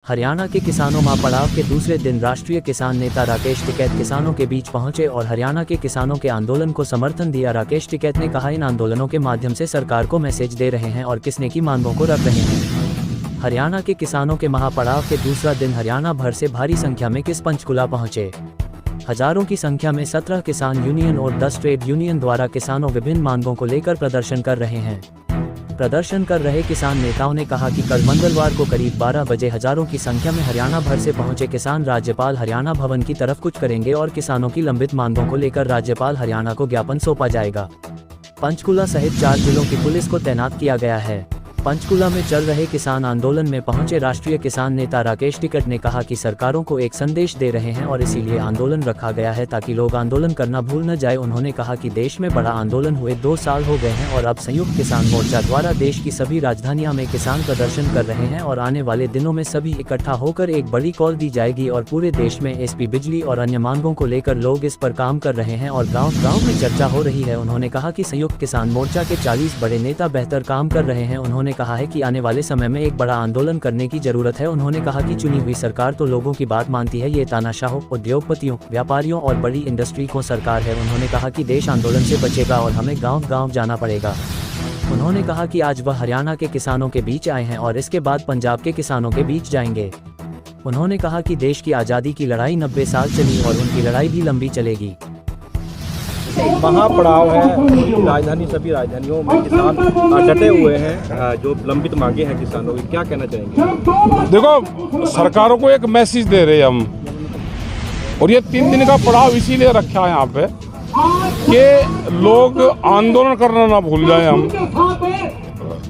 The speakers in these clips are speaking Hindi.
हरियाणा के किसानों महापड़ाव के दूसरे दिन राष्ट्रीय किसान नेता राकेश टिकैत किसानों के बीच पहुंचे और हरियाणा के किसानों के आंदोलन को समर्थन दिया। राकेश टिकैत ने कहा, इन आंदोलनों के माध्यम से सरकार को मैसेज दे रहे हैं और किसने की मांगों को रख रहे हैं। हरियाणा के किसानों के महापड़ाव के दूसरा दिन हरियाणा भर से भारी संख्या में किस पंचकुला पहुंचे। हजारों की संख्या में 17 किसान यूनियन और 10 ट्रेड यूनियन द्वारा किसानों विभिन्न मांगों को लेकर प्रदर्शन कर रहे हैं। प्रदर्शन कर रहे किसान नेताओं ने कहा कि कल मंगलवार को करीब 12 बजे हजारों की संख्या में हरियाणा भर से पहुंचे किसान राज्यपाल हरियाणा भवन की तरफ कुछ करेंगे और किसानों की लंबित मांगों को लेकर राज्यपाल हरियाणा को ज्ञापन सौंपा जाएगा। पंचकुला सहित 4 जिलों की पुलिस को तैनात किया गया है। पंचकुला में चल रहे किसान आंदोलन में पहुंचे राष्ट्रीय किसान नेता राकेश टिकैत ने कहा कि सरकारों को एक संदेश दे रहे हैं और इसीलिए आंदोलन रखा गया है ताकि लोग आंदोलन करना भूल न जाए। उन्होंने कहा कि देश में बड़ा आंदोलन हुए 2 साल हो गए हैं और अब संयुक्त किसान मोर्चा द्वारा देश की सभी राजधानियों में किसान प्रदर्शन कर रहे हैं और आने वाले दिनों में सभी इकट्ठा होकर एक बड़ी कॉल दी जाएगी और पूरे देश में एसपी बिजली और अन्य मांगों को लेकर लोग इस पर काम कर रहे हैं और गाँव में चर्चा हो रही है। उन्होंने कहा कि संयुक्त किसान मोर्चा के 40 बड़े नेता बेहतर काम कर रहे हैं। उन्होंने कहा है कि आने वाले समय में एक बड़ा आंदोलन करने की जरूरत है। उन्होंने कहा कि चुनी हुई सरकार तो लोगों की बात मानती है, ये तानाशाहों, उद्योगपतियों, व्यापारियों और बड़ी इंडस्ट्री को सरकार है। उन्होंने कहा कि देश आंदोलन से बचेगा और हमें गांव जाना पड़ेगा। उन्होंने कहा कि आज वह हरियाणा के किसानों के बीच आए हैं और इसके बाद पंजाब के किसानों के बीच जाएंगे। उन्होंने कहा कि देश की आज़ादी की लड़ाई 90 साल चली और उनकी लड़ाई भी लंबी चलेगी। महापड़ाव है, राजधानी सभी राजधानियों में किसान डटे हुए हैं। जो लंबित मांगे हैं किसानों की, क्या कहना चाहेंगे? देखो, सरकारों को एक मैसेज दे रहे हैं हम, और ये 3 दिन का पड़ाव इसीलिए रखा है यहाँ पे कि लोग आंदोलन करना ना भूल जाए। हम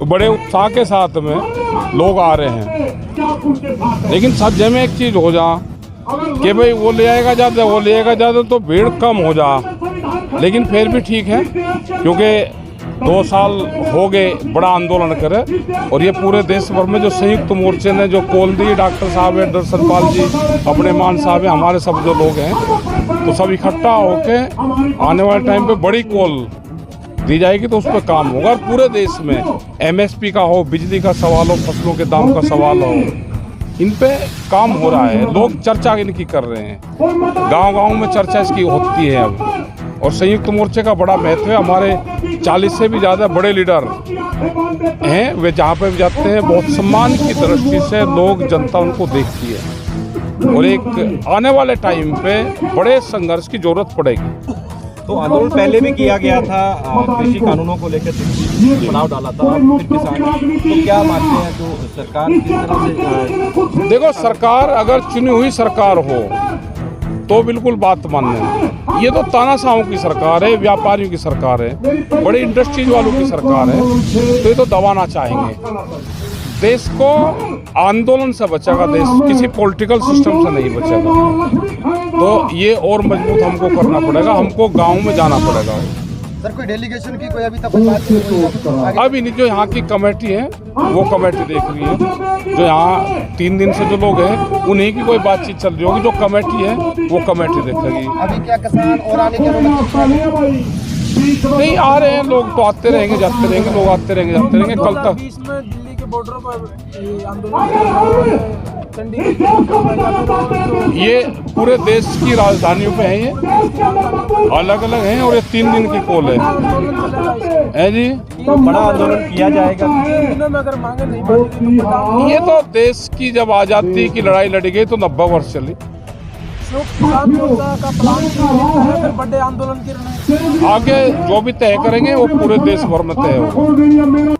बड़े उत्साह के साथ में लोग आ रहे हैं, लेकिन सज्जे में एक चीज हो जा कि भाई वो ले आएगा ज़्यादा तो भीड़ कम हो जा। लेकिन फिर भी ठीक है, क्योंकि 2 साल हो गए बड़ा आंदोलन करे और ये पूरे देश भर में जो संयुक्त मोर्चे ने जो कॉल दी, डॉक्टर साहब है, दर्शनपाल जी, अपने मान साहब है, हमारे सब जो लोग हैं, तो सब इकट्ठा होके आने वाले टाइम पे बड़ी कॉल दी जाएगी तो उस पर काम होगा। और पूरे देश में MSP का हो, बिजली का सवाल हो, फसलों के दाम का सवाल हो, इन पे काम हो रहा है। लोग चर्चा इनकी कर रहे हैं, गांव में चर्चा इसकी होती है अब। और संयुक्त मोर्चे का बड़ा महत्व है। हमारे 40 से भी ज़्यादा बड़े लीडर हैं, वे जहाँ पे भी जाते हैं बहुत सम्मान की दृष्टि से लोग, जनता उनको देखती है और एक आने वाले टाइम पे बड़े संघर्ष की जरूरत पड़ेगी। तो आंदोलन पहले भी किया गया था, कृषि कानूनों को लेकर पड़ाव डाला था, फिर किसान, तो क्या मानते हैं जो सरकार किस तरह से? देखो, सरकार अगर चुनी हुई सरकार हो तो बिल्कुल बात मानने। ये तो तानाशाहों की सरकार है, व्यापारियों की सरकार है, बड़ी इंडस्ट्रीज वालों की सरकार है, तो ये तो दबाना चाहेंगे। देश को आंदोलन से बचेगा, देश किसी पॉलिटिकल सिस्टम से नहीं बचेगा। तो ये और मजबूत हमको करना पड़ेगा, हमको गांव में जाना पड़ेगा। सर, कोई डेलीगेशन की कोई अभी तक बात? अभी नहीं, जो यहाँ की कमेटी है वो कमेटी देख रही है। जो यहाँ 3 दिन से जो लोग हैं उन्हीं की कोई बातचीत चल रही होगी, जो कमेटी है वो कमेटी देखेगी। अभी क्या किसान और आने के नहीं आ रहे हैं लोग, तो आते रहेंगे जाते रहेंगे, लोग आते रहेंगे जाते रहेंगे। कल तक दिल्ली के बॉर्डर पर आंदोलन, ये पूरे देश की राजधानियों पे है, ये अलग अलग हैं और ये 3 दिन की कॉल है जी। तो बड़ा आंदोलन किया जाएगा। अगर मांगे नहीं मानेगी, ये तो देश की जब आज़ादी की लड़ाई लड़ी गई तो 90 वर्ष चली। किसान मोर्चा का प्लान फिर बड़े आंदोलन की आगे जो भी तय करेंगे वो पूरे देश भर में तय होगा।